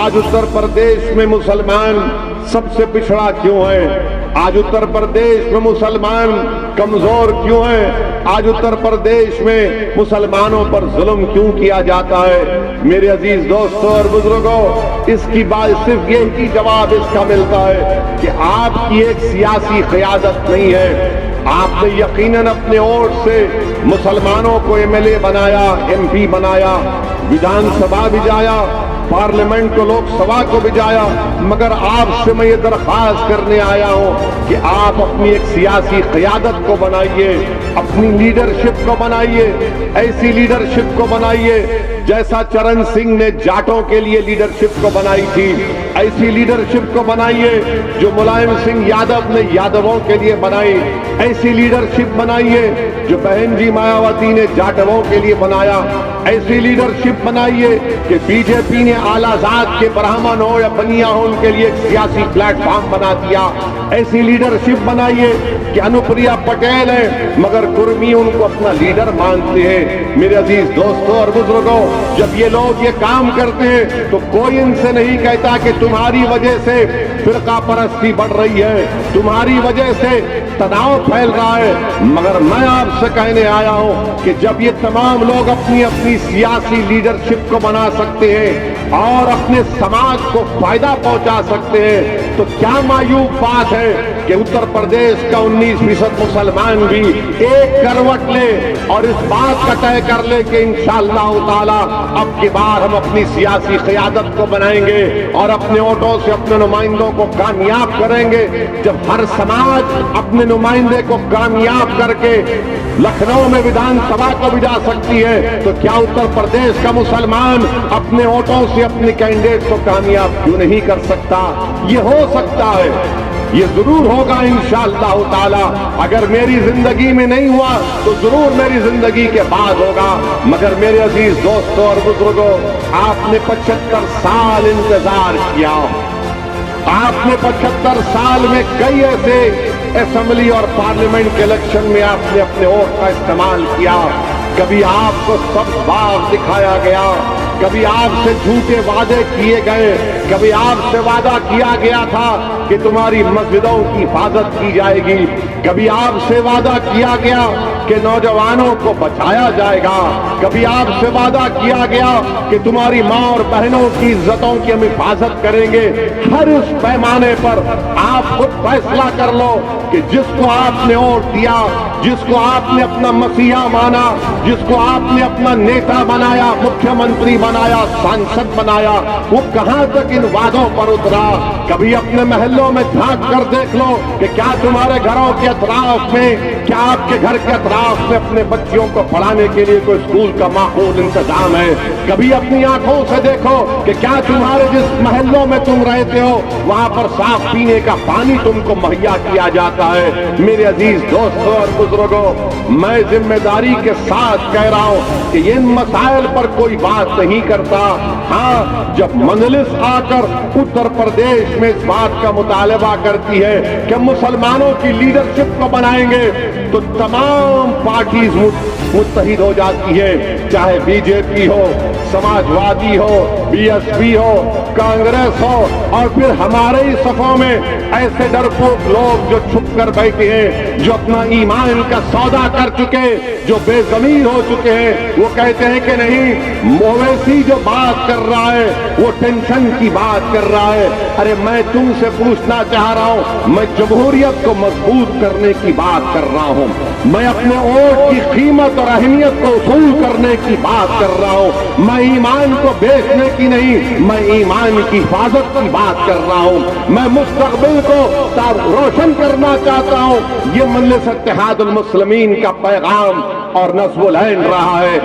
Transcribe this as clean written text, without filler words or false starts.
آج اتر پردیش میں مسلمان سب سے پچھڑا کیوں ہے؟ آج اتر پردیش میں مسلمان کمزور کیوں ہے؟ آج اتر پردیش میں مسلمانوں پر ظلم کیوں کیا جاتا ہے؟ میرے عزیز دوستوں اور بزرگوں، اس کی بات صرف یہی جواب اس کا ملتا ہے کہ آپ کی ایک سیاسی قیادت نہیں ہے۔ آپ نے یقیناً اپنے ووٹ سے مسلمانوں کو ایم ایل اے بنایا، ایم پی بنایا، ویدھان سبھا بھجایا، پارلیمنٹ کو لوک سبھا کو بھجایا، مگر آپ سے میں یہ درخواست کرنے آیا ہوں کہ آپ اپنی ایک سیاسی قیادت کو بنائیے، اپنی لیڈرشپ کو بنائیے، ایسی لیڈرشپ کو بنائیے جیسا چرن سنگھ نے جاٹوں کے لیے لیڈرشپ کو بنائی تھی، ایسی لیڈرشپ کو بنائیے جو ملائم سنگھ یادو نے یادووں کے لیے بنائی، ایسی لیڈرشپ بنائیے جو بہن جی مایاوتی نے جاٹووں کے لیے بنایا، ایسی لیڈرشپ بنائیے کہ بی جے پی نے اعلیٰ ذات کے برہمن ہو یا بنیا ہو ان کے لیے ایک سیاسی پلیٹ فارم بنا دیا، ایسی لیڈرشپ بنائیے کہ انوپریا پٹیل ہے مگر کرمی ان کو اپنا لیڈر مانتے ہیں۔ میرے عزیز دوستوں اور بزرگوں، جب یہ لوگ یہ کام کرتے ہیں تو کوئی ان سے نہیں کہتا کہ تمہاری وجہ سے فرقہ پرستی بڑھ رہی ہے، تمہاری وجہ سے تناؤ پھیل رہا ہے، مگر میں آپ سے کہنے آیا ہوں کہ جب یہ تمام لوگ اپنی اپنی سیاسی لیڈرشپ کو بنا سکتے ہیں اور اپنے سماج کو فائدہ پہنچا سکتے ہیں تو کیا معیوب بات ہے کہ اتر پردیش کا 19% مسلمان بھی ایک کروٹ لے اور اس بات کا طے کر لے کہ انشاءاللہ تعالی اب کی بار ہم اپنی سیاسی قیادت کو بنائیں گے اور اپنے ووٹوں سے اپنے نمائندوں کو کامیاب کریں گے۔ جب ہر سماج اپنے نمائندے کو کامیاب کر کے لکھنؤ میں ویدھان سبھا کو بھی جا سکتی ہے تو کیا اتر پردیش کا مسلمان اپنے ووٹوں سے اپنے کینڈیڈیٹ کو کامیاب کیوں نہیں کر سکتا؟ یہ ہو سکتا ہے، یہ ضرور ہوگا انشاءاللہ تعالی۔ اگر میری زندگی میں نہیں ہوا تو ضرور میری زندگی کے بعد ہوگا، مگر میرے عزیز دوستوں اور بزرگوں، آپ نے 75 سال انتظار کیا، آپ نے 75 سال میں کئی ایسے اسمبلی اور پارلیمنٹ کے الیکشن میں آپ نے اپنے ووٹ کا استعمال کیا، کبھی آپ کو سب باغ دکھایا گیا، کبھی آپ سے جھوٹے وعدے کیے گئے، کبھی آپ سے وعدہ کیا گیا تھا کہ تمہاری مسجدوں کی حفاظت کی جائے گی، کبھی آپ سے وعدہ کیا گیا کہ نوجوانوں کو بچایا جائے گا، کبھی آپ سے وعدہ کیا گیا کہ تمہاری ماں اور بہنوں کی عزتوں کی ہم حفاظت کریں گے۔ ہر اس پیمانے پر آپ خود فیصلہ کر لو کہ جس کو آپ نے ووٹ دیا، جس کو آپ نے اپنا مسیحا مانا، جس کو آپ نے اپنا نیتا بنایا، مکھیہ منتری بنایا، سانسد بنایا، وہ کہاں تک ان وعدوں پر اترا؟ کبھی اپنے محلوں میں جھانک کر دیکھ لو کہ کیا تمہارے گھروں کے اطراف میں، کیا آپ کے گھر کے اطراف میں اپنے بچیوں کو پڑھانے کے لیے کوئی اسکول کا معقول انتظام ہے؟ کبھی اپنی آنکھوں سے دیکھو کہ کیا تمہارے جس محلوں میں تم رہتے ہو وہاں پر صاف پینے کا پانی تم کو مہیا کیا جاتا ہے؟ میرے عزیز دوستوں اور بزرگوں، میں ذمہ داری کے ساتھ کہہ رہا ہوں کہ ان مسائل پر کوئی بات نہیں کرتا۔ ہاں، جب مجلس آ کر اتر پردیش میں اس بات کا مطالبہ کرتی ہے کہ مسلمانوں کی لیڈرشپ کو بنائیں گے تو تمام پارٹیز متحد ہو جاتی ہے، چاہے بی جے پی ہو، سماجوادی ہو، بی ایس پی ہو، کانگریس ہو، اور پھر ہمارے ہی صفوں میں ایسے ڈرپوک لوگ جو چھپ کر بیٹھے ہیں، جو اپنا ایمان کا سودا کر چکے، جو بے ضمیر ہو چکے ہیں، وہ کہتے ہیں کہ نہیں، مویشی جو بات کر رہا ہے وہ ٹینشن کی بات کر رہا ہے۔ ارے میں تم سے پوچھنا چاہ رہا ہوں، میں جمہوریت کو مضبوط کرنے کی بات کر رہا ہوں، میں اپنے ووٹ کی قیمت اور اہمیت کو اصول کرنے کی بات کر رہا ہوں، میں ایمان کو بیچنے کی نہیں، میں ایمان کی حفاظت کی بات کر رہا ہوں، میں مستقبل کو روشن کرنا چاہتا ہوں۔ یہ مجلس اتحاد المسلمین کا پیغام اور نصب العین رہا ہے۔